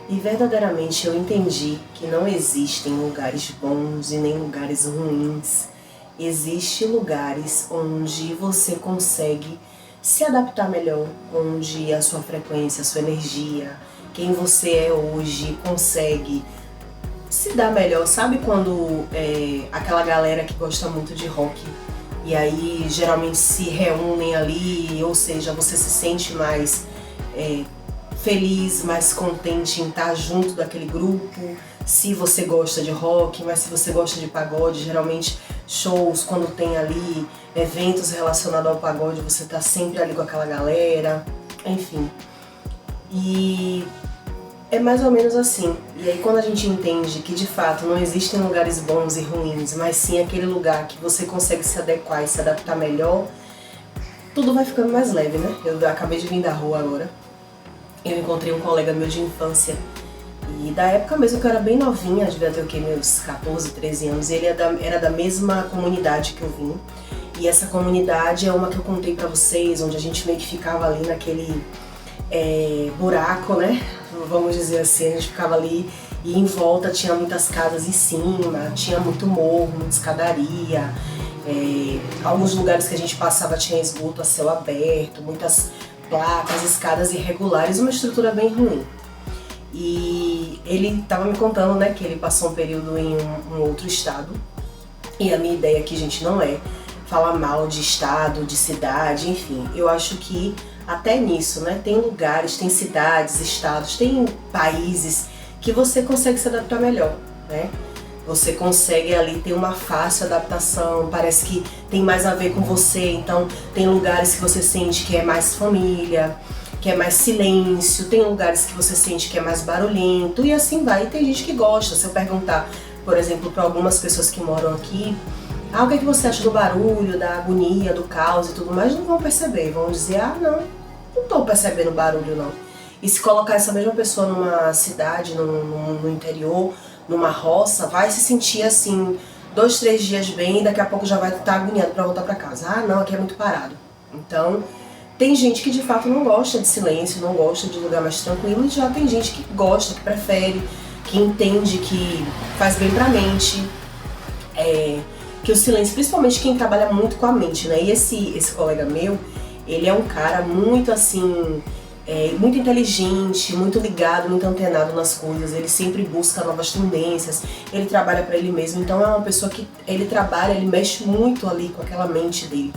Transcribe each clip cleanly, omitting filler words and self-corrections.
E verdadeiramente eu entendi que não existem lugares bons e nem lugares ruins. Existem lugares onde você consegue se adaptar melhor, onde a sua frequência, a sua energia, quem você é hoje consegue se dar melhor. Sabe quando aquela galera que gosta muito de rock e aí geralmente se reúnem ali, ou seja, você se sente mais feliz, mais contente em estar junto daquele grupo, se você gosta de rock, mas se você gosta de pagode, geralmente shows, quando tem ali eventos relacionados ao pagode, você tá sempre ali com aquela galera, enfim. E é mais ou menos assim. E aí quando a gente entende que de fato não existem lugares bons e ruins, mas sim aquele lugar que você consegue se adequar e se adaptar melhor, tudo vai ficando mais leve, né? Eu acabei de vir da rua agora. Eu encontrei um colega meu de infância, e da época mesmo que eu era bem novinha, devia ter o quê, meus 14, 13 anos, e ele era da mesma comunidade que eu vim. E essa comunidade é uma que eu contei pra vocês, onde a gente meio que ficava ali naquele buraco, né? Vamos dizer assim, a gente ficava ali e em volta tinha muitas casas em cima, tinha muito morro, muita escadaria, alguns lugares que a gente passava tinha esgoto a céu aberto, muitas placas, escadas irregulares, uma estrutura bem ruim. E ele estava me contando, né, que ele passou um período em um outro estado. E a minha ideia aqui, gente, não é falar mal de estado, de cidade, enfim. Eu acho que até nisso, né, tem lugares, tem cidades, estados, tem países que você consegue se adaptar melhor, né? Você consegue ali ter uma fácil adaptação, parece que tem mais a ver com você, então tem lugares que você sente que é mais família, que é mais silêncio, tem lugares que você sente que é mais barulhento e assim vai. E tem gente que gosta. Se eu perguntar, por exemplo, para algumas pessoas que moram aqui, o que é que você acha do barulho, da agonia, do caos e tudo mais, não vão perceber, vão dizer, não estou percebendo barulho não. E se colocar essa mesma pessoa numa cidade, no interior, numa roça, vai se sentir assim, 2, 3 dias bem e daqui a pouco já vai estar agoniado para voltar para casa. Não, aqui é muito parado. Então, tem gente que de fato não gosta de silêncio, não gosta de lugar mais tranquilo, e já tem gente que gosta, que prefere, que entende que faz bem pra mente, que o silêncio, principalmente quem trabalha muito com a mente, né? E esse colega meu, ele é um cara muito assim, muito inteligente, muito ligado, muito antenado nas coisas, ele sempre busca novas tendências, ele trabalha pra ele mesmo, então é uma pessoa que ele mexe muito ali com aquela mente dele.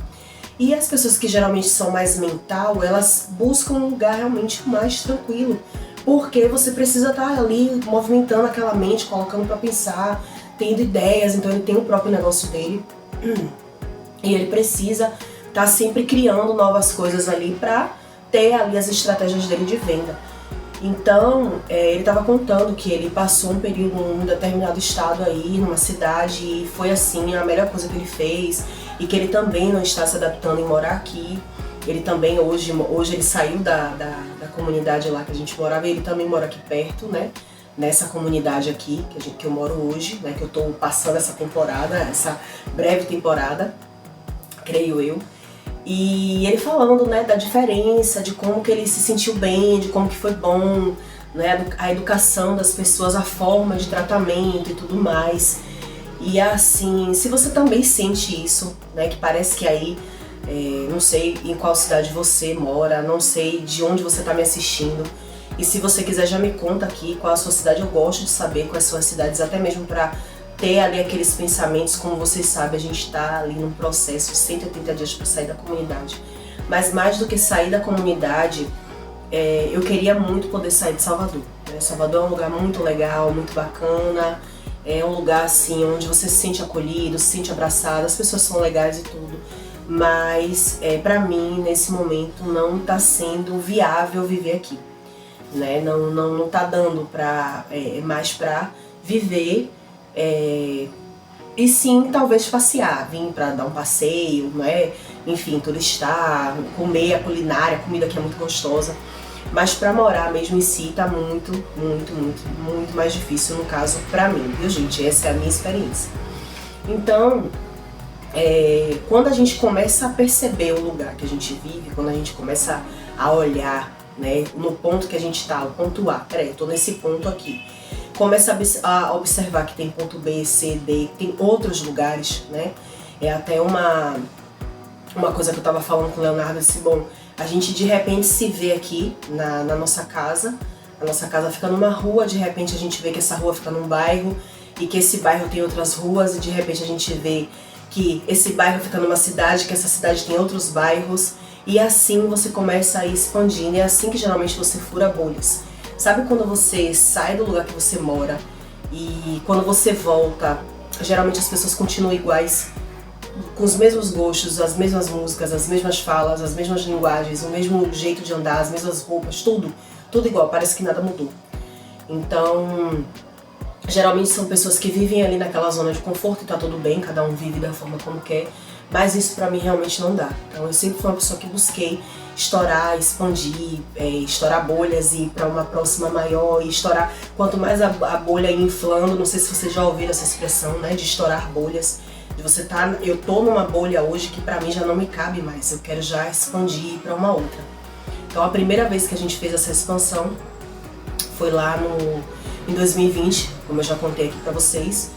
E as pessoas que geralmente são mais mental, elas buscam um lugar realmente mais tranquilo, porque você precisa estar ali movimentando aquela mente, colocando para pensar, tendo ideias, então ele tem o próprio negócio dele e ele precisa estar sempre criando novas coisas ali para ter ali as estratégias dele de venda. Então, ele estava contando que ele passou um período em um determinado estado aí, numa cidade, e foi assim a melhor coisa que ele fez, e que ele também não está se adaptando em morar aqui. Ele também, hoje ele saiu da comunidade lá que a gente morava, e ele também mora aqui perto, né? Nessa comunidade aqui que eu moro hoje, né? Que eu estou passando essa temporada, essa breve temporada, creio eu. E ele falando, né, da diferença, de como que ele se sentiu bem, de como que foi bom, né, a educação das pessoas, a forma de tratamento e tudo mais. E assim, se você também sente isso, né, que parece que aí, não sei em qual cidade você mora, não sei de onde você está me assistindo, e se você quiser já me conta aqui qual a sua cidade, eu gosto de saber quais são as cidades, até mesmo para ter ali aqueles pensamentos. Como vocês sabem, a gente está ali num processo de 180 dias para sair da comunidade. Mas mais do que sair da comunidade, eu queria muito poder sair de Salvador. Né? Salvador é um lugar muito legal, muito bacana, é um lugar assim onde você se sente acolhido, se sente abraçado, as pessoas são legais e tudo. Mas para mim, nesse momento, não está sendo viável viver aqui. Né? Não tá dando mais para viver. E sim, talvez passear, vir para dar um passeio, né? Enfim, turistar, comer a culinária, a comida que é muito gostosa. Mas para morar mesmo em si tá muito, muito, muito, muito mais difícil, no caso, para mim, viu, gente? Essa é a minha experiência. Então, quando a gente começa a perceber o lugar que a gente vive, quando a gente começa a olhar, né? No ponto que a gente tá, o ponto A. Peraí, eu tô nesse ponto aqui. Começa a observar que tem ponto B, C, D, tem outros lugares, né? É até uma coisa que eu tava falando com o Leonardo, assim, bom, a gente de repente se vê aqui na nossa casa, a nossa casa fica numa rua, de repente a gente vê que essa rua fica num bairro e que esse bairro tem outras ruas e de repente a gente vê que esse bairro fica numa cidade, que essa cidade tem outros bairros e assim você começa a ir expandindo, é assim que geralmente você fura bolhas. Sabe quando você sai do lugar que você mora e quando você volta, geralmente as pessoas continuam iguais, com os mesmos gostos, as mesmas músicas, as mesmas falas, as mesmas linguagens, o mesmo jeito de andar, as mesmas roupas, tudo igual, parece que nada mudou. Então, geralmente são pessoas que vivem ali naquela zona de conforto e tá tudo bem, cada um vive da forma como quer, mas isso pra mim realmente não dá. Então eu sempre fui uma pessoa que busquei estourar, expandir, estourar bolhas e ir pra uma próxima maior e estourar. Quanto mais a bolha ir inflando, não sei se vocês já ouviram essa expressão, né, de estourar bolhas. De você tá, eu tô numa bolha hoje que pra mim já não me cabe mais, eu quero já expandir e ir pra uma outra. Então a primeira vez que a gente fez essa expansão foi lá em 2020, como eu já contei aqui pra vocês.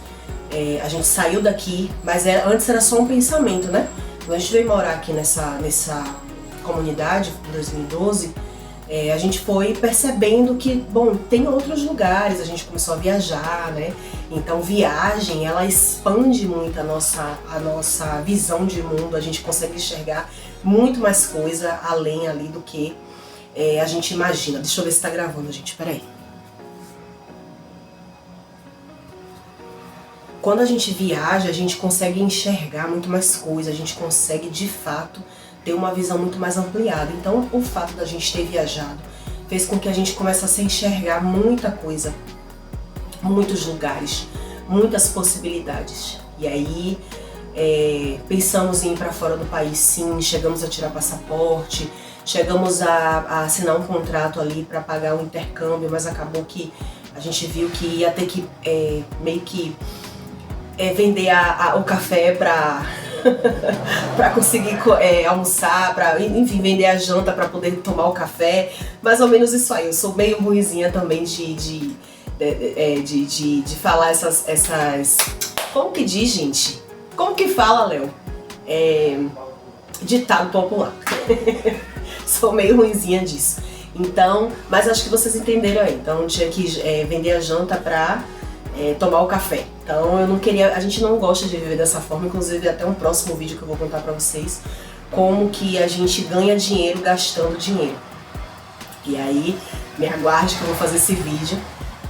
A gente saiu daqui, mas antes era só um pensamento, né? Quando a gente veio morar aqui nessa comunidade, em 2012, a gente foi percebendo que, bom, tem outros lugares, a gente começou a viajar, né? Então viagem, ela expande muito a nossa visão de mundo, a gente consegue enxergar muito mais coisa além ali do que a gente imagina. Deixa eu ver se tá gravando, gente, peraí. Quando a gente viaja, a gente consegue enxergar muito mais coisa, a gente consegue de fato ter uma visão muito mais ampliada. Então o fato da gente ter viajado fez com que a gente começasse a enxergar muita coisa, muitos lugares, muitas possibilidades. E aí pensamos em ir para fora do país, sim, chegamos a tirar passaporte, chegamos a assinar um contrato ali para pagar um intercâmbio, mas acabou que a gente viu que ia ter que meio que vender o café para para conseguir almoçar, para enfim, vender a janta para poder tomar o café, mais ou menos isso aí. Eu sou meio ruinzinha também de falar essas... Como que diz, gente? Como que fala, Léo? Ditado popular. Sou meio ruinzinha disso. Então, mas acho que vocês entenderam aí. Então tinha que vender a janta pra tomar o café. Então eu não queria, a gente não gosta de viver dessa forma, inclusive até um próximo vídeo que eu vou contar pra vocês como que a gente ganha dinheiro gastando dinheiro. E aí, me aguarde que eu vou fazer esse vídeo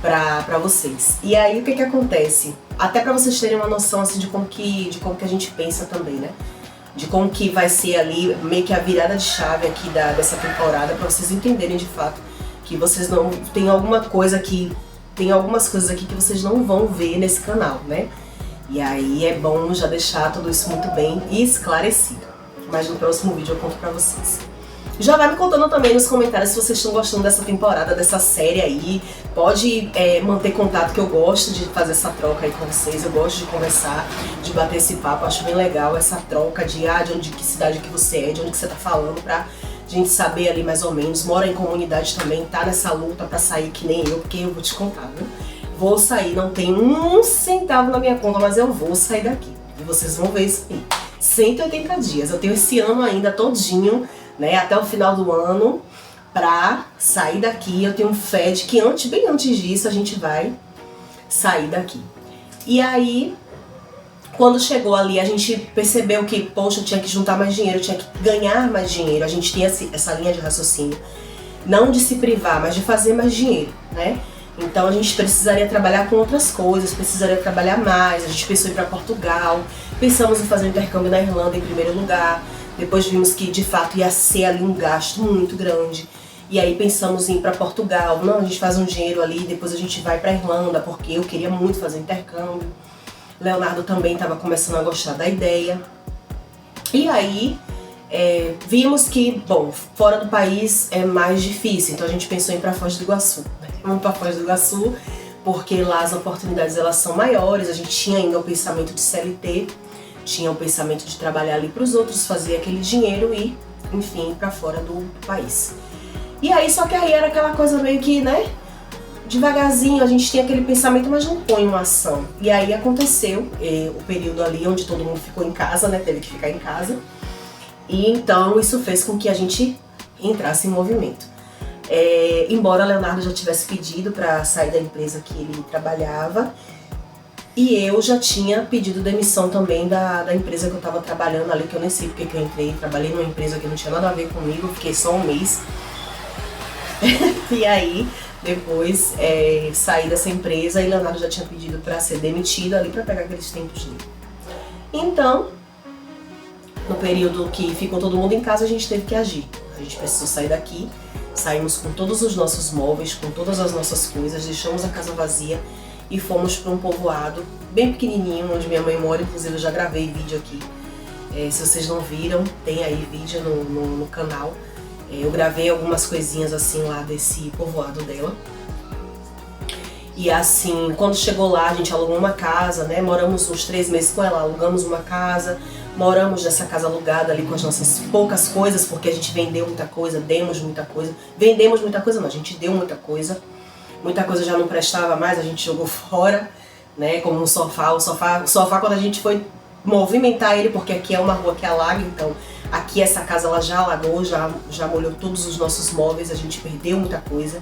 pra vocês. E aí o que que acontece? Até pra vocês terem uma noção assim de como que a gente pensa também, né? De como que vai ser ali meio que a virada de chave aqui dessa temporada, pra vocês entenderem de fato que vocês não... Tem algumas coisas aqui que vocês não vão ver nesse canal, né? E aí é bom já deixar tudo isso muito bem esclarecido. Mas no próximo vídeo eu conto pra vocês. Já vai me contando também nos comentários se vocês estão gostando dessa temporada, dessa série aí. Pode manter contato, que eu gosto de fazer essa troca aí com vocês. Eu gosto de conversar, de bater esse papo. Acho bem legal essa troca de que cidade que você é, de onde que você tá falando, pra gente saber ali mais ou menos. Mora em comunidade também, tá nessa luta pra sair que nem eu, porque eu vou te contar, viu? Vou sair, não tem um centavo na minha conta, mas eu vou sair daqui. E vocês vão ver isso aí. 180 dias, eu tenho esse ano ainda todinho, né, até o final do ano, pra sair daqui. Eu tenho fé de que bem antes disso a gente vai sair daqui. E aí, quando chegou ali, a gente percebeu que, poxa, eu tinha que juntar mais dinheiro, eu tinha que ganhar mais dinheiro. A gente tinha essa linha de raciocínio, não de se privar, mas de fazer mais dinheiro, né? Então a gente precisaria trabalhar com outras coisas, precisaria trabalhar mais. A gente pensou em ir para Portugal, pensamos em fazer um intercâmbio na Irlanda em primeiro lugar. Depois vimos que de fato ia ser ali um gasto muito grande. E aí pensamos em ir para Portugal. Não, a gente faz um dinheiro ali, depois a gente vai para Irlanda, porque eu queria muito fazer intercâmbio. Leonardo também estava começando a gostar da ideia. E aí vimos que, bom, fora do país é mais difícil. Então a gente pensou em ir para Foz do Iguaçu, né? Vamos para Foz do Iguaçu, porque lá as oportunidades elas são maiores. A gente tinha ainda o pensamento de CLT, tinha o pensamento de trabalhar ali para os outros, fazer aquele dinheiro e, enfim, para fora do país. E aí, só que aí era aquela coisa meio que, né, devagarzinho, a gente tinha aquele pensamento, mas não põe uma ação. E aí aconteceu o período ali onde todo mundo ficou em casa, né, teve que ficar em casa. E então isso fez com que a gente entrasse em movimento. Embora Leonardo já tivesse pedido para sair da empresa que ele trabalhava, e eu já tinha pedido demissão também da empresa que eu estava trabalhando ali, que eu nem sei porque que eu entrei. Trabalhei numa empresa que não tinha nada a ver comigo, fiquei só um mês. E aí, depois, saí dessa empresa e Leonardo já tinha pedido para ser demitido ali, para pegar aqueles tempos dele. Então, no período que ficou todo mundo em casa, a gente teve que agir. A gente precisou sair daqui, saímos com todos os nossos móveis, com todas as nossas coisas, deixamos a casa vazia e fomos para um povoado bem pequenininho, onde minha mãe mora. Inclusive eu já gravei vídeo aqui. Se vocês não viram, tem aí vídeo no canal. Eu gravei algumas coisinhas assim lá desse povoado dela. E assim, quando chegou lá, a gente alugou uma casa, né? Moramos uns 3 meses com ela, alugamos uma casa. Moramos nessa casa alugada ali com as nossas poucas coisas, porque a gente vendeu muita coisa, demos muita coisa. Vendemos muita coisa não, a gente deu muita coisa. Muita coisa já não prestava mais, a gente jogou fora, né? Como um sofá. O sofá quando a gente foi movimentar ele, porque aqui é uma rua que alaga, então aqui essa casa ela já alagou, já molhou todos os nossos móveis, a gente perdeu muita coisa.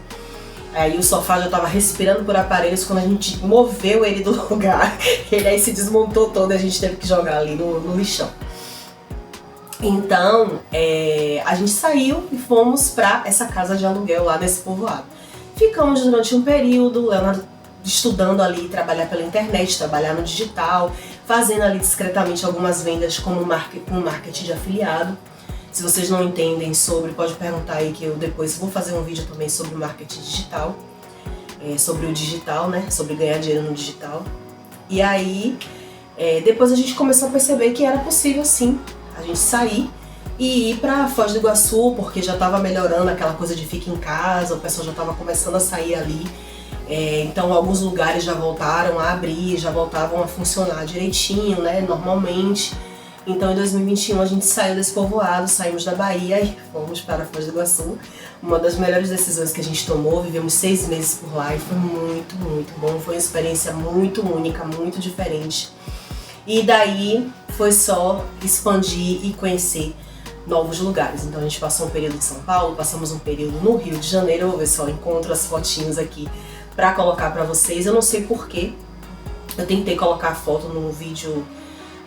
Aí o sofá já estava respirando por aparelhos, quando a gente moveu ele do lugar, ele aí se desmontou todo e a gente teve que jogar ali no lixão. Então, a gente saiu e fomos para essa casa de aluguel lá nesse povoado. Ficamos durante um período, Leonardo estudando ali, trabalhar pela internet, trabalhar no digital, fazendo ali discretamente algumas vendas como marketing de afiliado. Se vocês não entendem sobre, pode perguntar aí que eu depois vou fazer um vídeo também sobre marketing digital, sobre o digital, né, sobre ganhar dinheiro no digital. E aí, depois a gente começou a perceber que era possível sim a gente sair e ir para Foz do Iguaçu, porque já estava melhorando aquela coisa de fica em casa, o pessoal já estava começando a sair ali. Então alguns lugares já voltaram a abrir, já voltavam a funcionar direitinho, né, normalmente. Então em 2021 a gente saiu desse povoado, saímos da Bahia e fomos para Foz do Iguaçu. Uma das melhores decisões que a gente tomou, vivemos 6 meses por lá e foi muito, muito bom. Foi uma experiência muito única, muito diferente. E daí foi só expandir e conhecer novos lugares. Então a gente passou um período em São Paulo, passamos um período no Rio de Janeiro. Eu vou ver se eu encontro as fotinhos aqui pra colocar pra vocês. Eu não sei porquê, eu tentei colocar a foto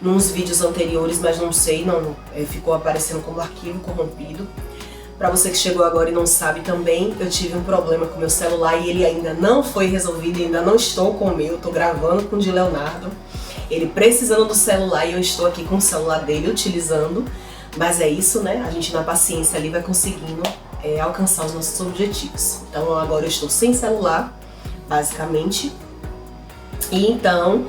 nos vídeos anteriores, mas não sei, ficou aparecendo como arquivo corrompido. Pra você que chegou agora e não sabe também, eu tive um problema com o meu celular e ele ainda não foi resolvido, ainda não estou com o meu, tô gravando com o de Leonardo. Ele precisando do celular e eu estou aqui com o celular dele utilizando. Mas é isso, né? A gente na paciência ali vai conseguindo alcançar os nossos objetivos. Então agora eu estou sem celular, basicamente. E então,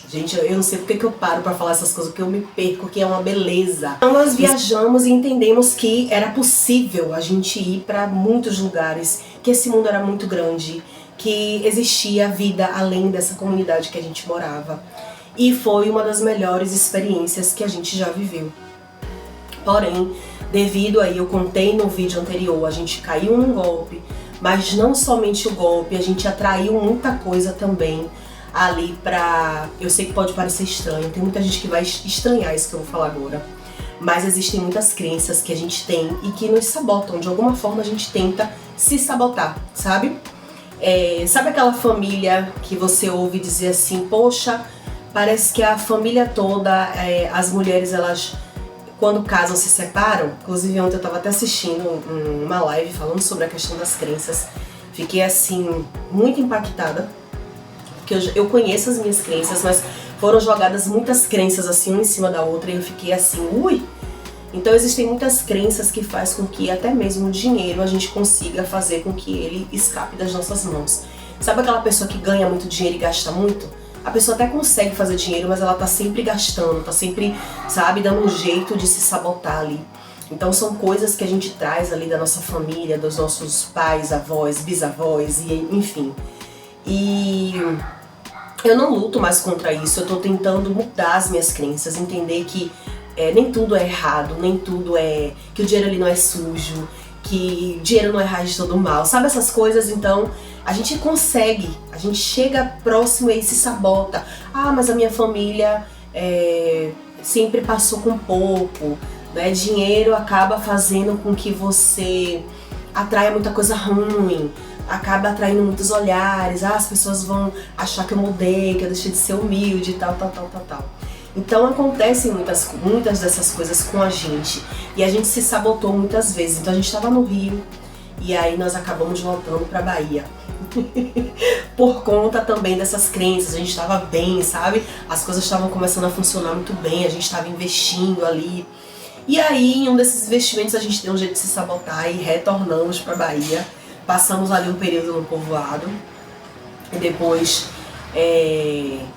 gente, eu não sei porque que eu paro pra falar essas coisas, porque eu me perco, que é uma beleza. Então nós viajamos e entendemos que era possível a gente ir pra muitos lugares, que esse mundo era muito grande, que existia vida além dessa comunidade que a gente morava. E foi uma das melhores experiências que a gente já viveu. Porém, devido aí, eu contei no vídeo anterior, a gente caiu num golpe, mas não somente o golpe, a gente atraiu muita coisa também ali pra... Eu sei que pode parecer estranho, tem muita gente que vai estranhar isso que eu vou falar agora, mas existem muitas crenças que a gente tem e que nos sabotam, de alguma forma a gente tenta se sabotar, sabe? Sabe aquela família que você ouve dizer assim, poxa, parece que a família toda, as mulheres, elas, quando casam, se separam. Inclusive ontem eu estava até assistindo uma live falando sobre a questão das crenças. Fiquei assim, muito impactada, porque eu conheço as minhas crenças, mas foram jogadas muitas crenças assim, uma em cima da outra, e eu fiquei assim, ui! Então existem muitas crenças que faz com que até mesmo o dinheiro a gente consiga fazer com que ele escape das nossas mãos. Sabe aquela pessoa que ganha muito dinheiro e gasta muito? A pessoa até consegue fazer dinheiro, mas ela tá sempre gastando, tá sempre, sabe, dando um jeito de se sabotar ali. Então são coisas que a gente traz ali da nossa família, dos nossos pais, avós, bisavós, e enfim. E eu não luto mais contra isso, eu tô tentando mudar as minhas crenças, entender que nem tudo é errado, nem tudo é que o dinheiro ali não é sujo, que dinheiro não é raiz de todo mal, sabe essas coisas? Então a gente consegue, a gente chega próximo e aí se sabota. Ah, mas a minha família sempre passou com pouco, né? Dinheiro acaba fazendo com que você atraia muita coisa ruim, acaba atraindo muitos olhares, as pessoas vão achar que eu mudei, que eu deixei de ser humilde e tal. Então acontecem muitas dessas coisas com a gente e a gente se sabotou muitas vezes. Então a gente estava no Rio e aí nós acabamos voltando pra Bahia. Por conta também dessas crenças, a gente estava bem, sabe? As coisas estavam começando a funcionar muito bem, a gente estava investindo ali. E aí, em um desses investimentos, a gente deu um jeito de se sabotar e retornamos pra Bahia. Passamos ali um período no povoado e depois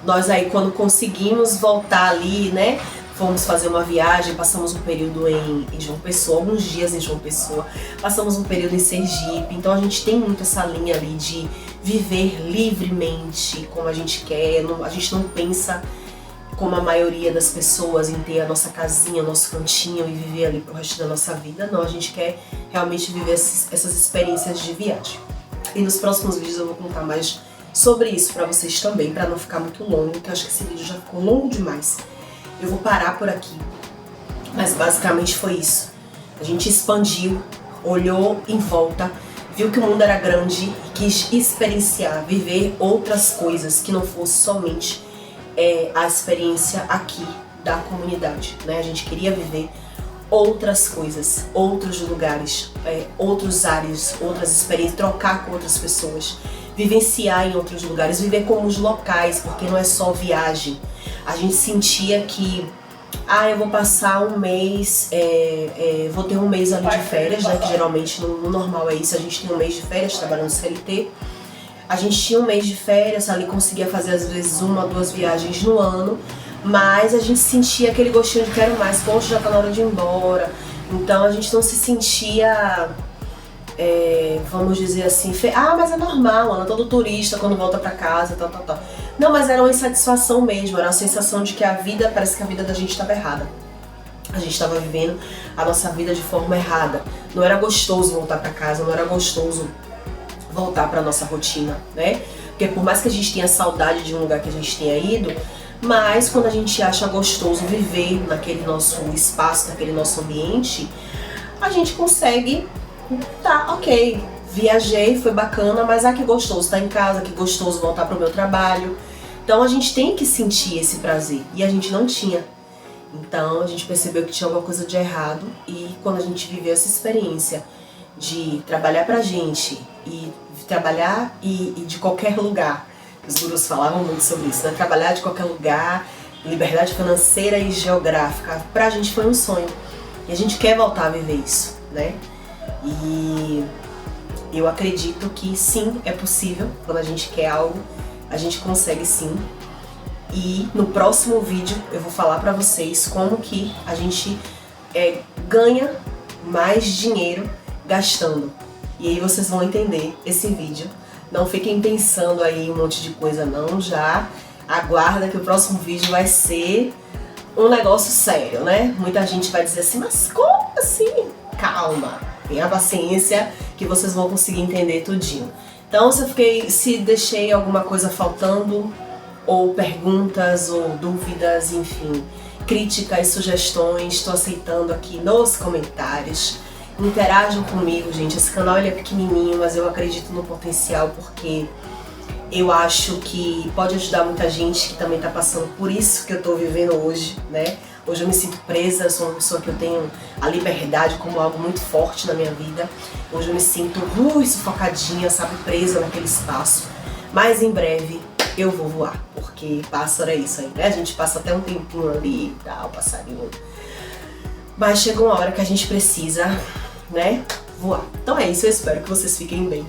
nós aí quando conseguimos voltar ali, né, fomos fazer uma viagem, passamos um período em João Pessoa, alguns dias em João Pessoa, passamos um período em Sergipe, então a gente tem muito essa linha ali de viver livremente como a gente quer, a gente não pensa como a maioria das pessoas em ter a nossa casinha, nosso cantinho e viver ali pro resto da nossa vida. Não, a gente quer realmente viver essas experiências de viagem. E nos próximos vídeos eu vou contar mais sobre isso pra vocês também, pra não ficar muito longo, porque eu acho que esse vídeo já ficou longo demais. Eu vou parar por aqui, mas basicamente foi isso. A gente expandiu, olhou em volta, viu que o mundo era grande e quis experienciar, viver outras coisas que não fosse somente a experiência aqui da comunidade, né? A gente queria viver outras coisas, outros lugares, outros ares, outras experiências, trocar com outras pessoas, vivenciar em outros lugares, viver como os locais, porque não é só viagem. A gente sentia que, eu vou passar um mês, vou ter um mês ali de férias, né? Que geralmente no normal é isso, a gente tem um mês de férias trabalhando CLT. A gente tinha um mês de férias, ali conseguia fazer às vezes 1 ou 2 viagens no ano, mas a gente sentia aquele gostinho de quero mais, poxa, já tá na hora de ir embora. Então a gente não se sentia, vamos dizer assim, mas é normal, Ana, todo turista quando volta pra casa, tal. Não, mas era uma insatisfação mesmo, era uma sensação de que parece que a vida da gente estava errada. A gente estava vivendo a nossa vida de forma errada. Não era gostoso voltar pra casa, não era gostoso voltar para nossa rotina, né? Porque por mais que a gente tenha saudade de um lugar que a gente tenha ido, mas quando a gente acha gostoso viver naquele nosso espaço, naquele nosso ambiente, a gente consegue, ok, viajei, foi bacana, mas que gostoso estar em casa, que gostoso voltar para o meu trabalho. Então a gente tem que sentir esse prazer e a gente não tinha. Então a gente percebeu que tinha alguma coisa de errado e quando a gente viveu essa experiência de trabalhar pra gente e trabalhar e de qualquer lugar. Os gurus falavam muito sobre isso, né? Trabalhar de qualquer lugar, liberdade financeira e geográfica. Pra gente foi um sonho. E a gente quer voltar a viver isso, né? E eu acredito que sim, é possível. Quando a gente quer algo, a gente consegue sim. E no próximo vídeo eu vou falar pra vocês como que a gente ganha mais dinheiro gastando. E aí vocês vão entender esse vídeo. Não fiquem pensando aí um monte de coisa não, já aguarda que o próximo vídeo vai ser um negócio sério, né? Muita gente vai dizer assim, mas como assim? Calma, tenha paciência que vocês vão conseguir entender tudinho. Então se deixei alguma coisa faltando, ou perguntas, ou dúvidas, enfim, críticas, sugestões, estou aceitando aqui nos comentários. Interajam comigo, gente. Esse canal ele é pequenininho, mas eu acredito no potencial porque eu acho que pode ajudar muita gente que também tá passando por isso que eu tô vivendo hoje, né? Hoje eu me sinto presa, sou uma pessoa que eu tenho a liberdade como algo muito forte na minha vida. Hoje eu me sinto sufocadinha, sabe, presa naquele espaço. Mas em breve eu vou voar, porque pássaro é isso aí, né? A gente passa até um tempinho ali e tal, passarinho. Mas chega uma hora que a gente precisa, né, voar. Então é isso, eu espero que vocês fiquem bem.